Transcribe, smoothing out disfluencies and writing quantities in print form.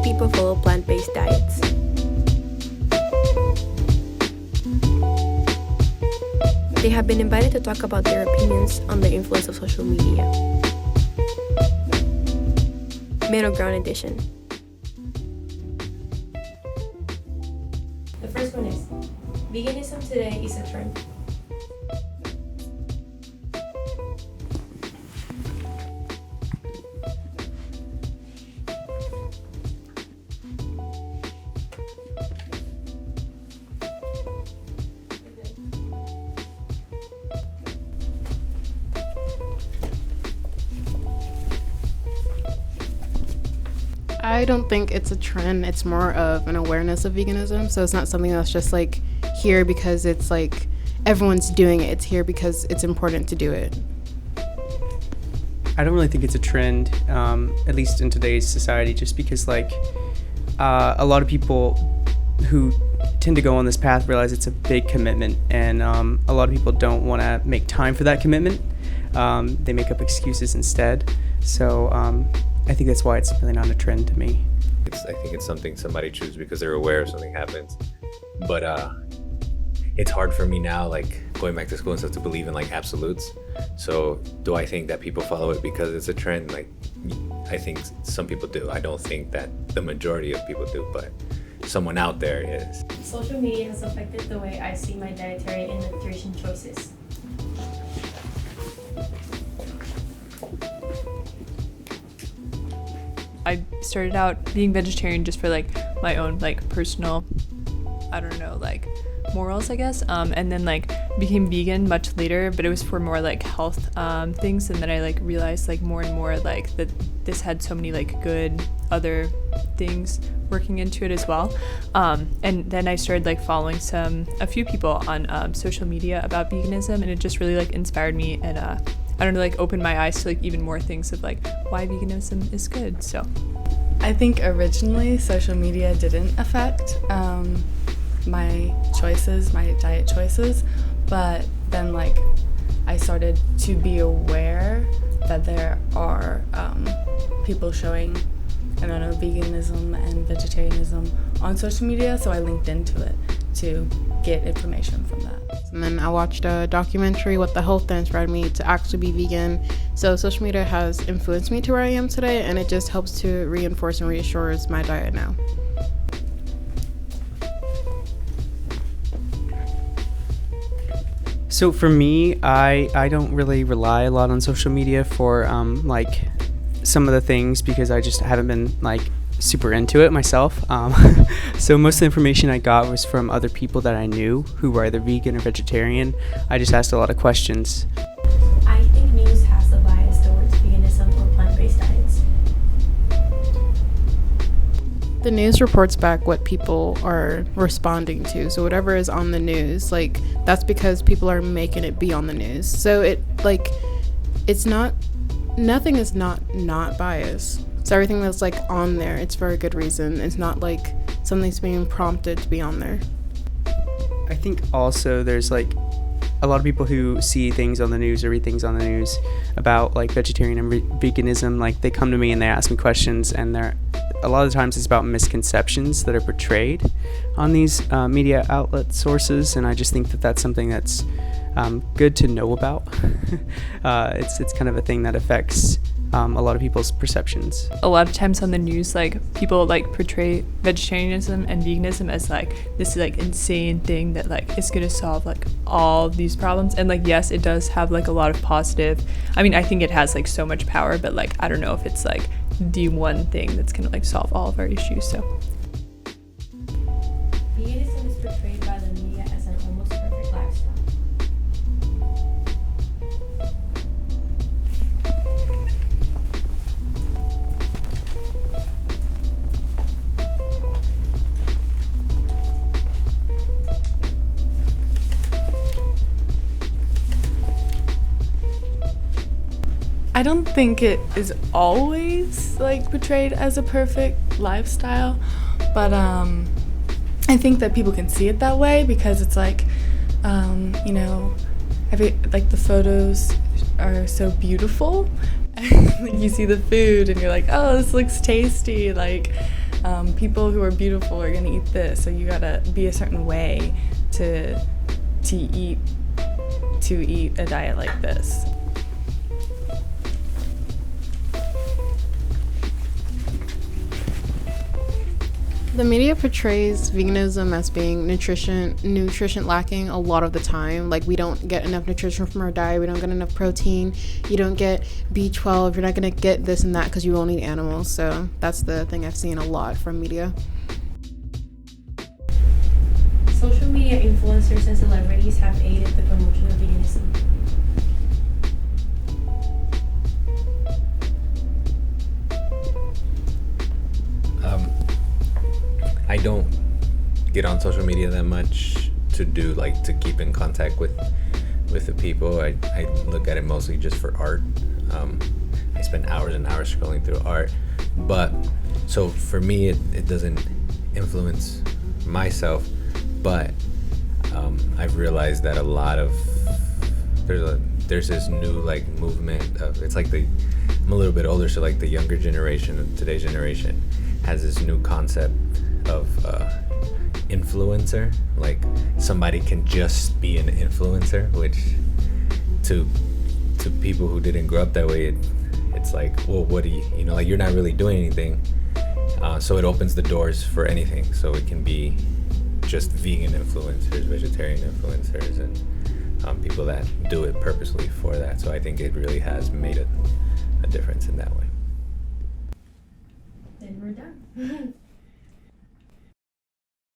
people follow plant-based diets. They have been invited to talk about their opinions on the influence of social media. Middle Ground Edition. The first one is, veganism today is a trend. I don't think it's a trend. It's more of an awareness of veganism. So it's not something that's just like here because it's like everyone's doing it. It's here because it's important to do it. I don't really think it's a trend, at least in today's society, just because like a lot of people who tend to go on this path realize it's a big commitment, and a lot of people don't want to make time for that commitment. They make up excuses instead. So I think that's why it's really not a trend to me. I think it's something somebody chooses because they're aware if something happens. But it's hard for me now, like going back to school and stuff, to believe in like absolutes. So do I think that people follow it because it's a trend? Like, I think some people do. I don't think that the majority of people do, but someone out there is. Social media has affected the way I see my dietary and nutrition choices. I started out being vegetarian just for like my own like personal, like morals, I guess, and then like became vegan much later, but it was for more like health things, and then I like realized like more and more like that this had so many like good other things working into it as well, and then I started like following a few people on social media about veganism, and it just really like inspired me, and like opened my eyes to like even more things of like why veganism is good. So I think originally social media didn't affect my diet choices, but then like I started to be aware that there are people showing, veganism and vegetarianism on social media, so I linked into it to get information from that. And then I watched a documentary, What the Health, that inspired me to actually be vegan. So social media has influenced me to where I am today, and it just helps to reinforce and reassures my diet now. So for me, I don't really rely a lot on social media for like some of the things, because I just haven't been like super into it myself. So most of the information I got was from other people that I knew who were either vegan or vegetarian. I just asked a lot of questions. I think news has a bias towards veganism or plant-based diets. The news reports back what people are responding to. So whatever is on the news, like that's because people are making it be on the news. So nothing is not biased. So everything that's like on there, it's for a good reason. It's not like something's being prompted to be on there. I think also there's like a lot of people who see things on the news or read things on the news about like vegetarian and veganism, like they come to me and they ask me questions, and a lot of the times it's about misconceptions that are portrayed on these media outlet sources, and I just think that that's something that's good to know about. It's kind of a thing that affects a lot of people's perceptions. a lot of times on the news, like people like portray vegetarianism and veganism as like this like insane thing that like is gonna solve like all these problems, and like yes, it does have like a lot of positive, I think it has like so much power, but like I don't know if it's like the one thing that's gonna like solve all of our issues. So Veganism is portrayed by the media as an almost perfect lifestyle. I don't think it is always like portrayed as a perfect lifestyle, but I think that people can see it that way because it's like, the photos are so beautiful. Like you see the food and you're like, oh, this looks tasty. Like People who are beautiful are gonna eat this, so you gotta be a certain way to eat a diet like this. The media portrays veganism as being nutrition lacking a lot of the time. Like, we don't get enough nutrition from our diet, we don't get enough protein, you don't get B12, you're not going to get this and that because you won't eat animals. So that's the thing I've seen a lot from media. Social media influencers and celebrities have aided the promotion of veganism. I don't get on social media that much to keep in contact with the people. I look at it mostly just for art. I spend hours and hours scrolling through art, but so for me it doesn't influence myself, but I've realized that a lot of there's this new like movement of, it's like I'm a little bit older, so like the younger generation of today's generation has this new concept of influencer. Like, somebody can just be an influencer, which to people who didn't grow up that way, it's like, well, what do you know, like, you're not really doing anything. So it opens the doors for anything. So it can be just vegan influencers, vegetarian influencers, and people that do it purposely for that. So I think it really has made a difference in that way. Then we're done.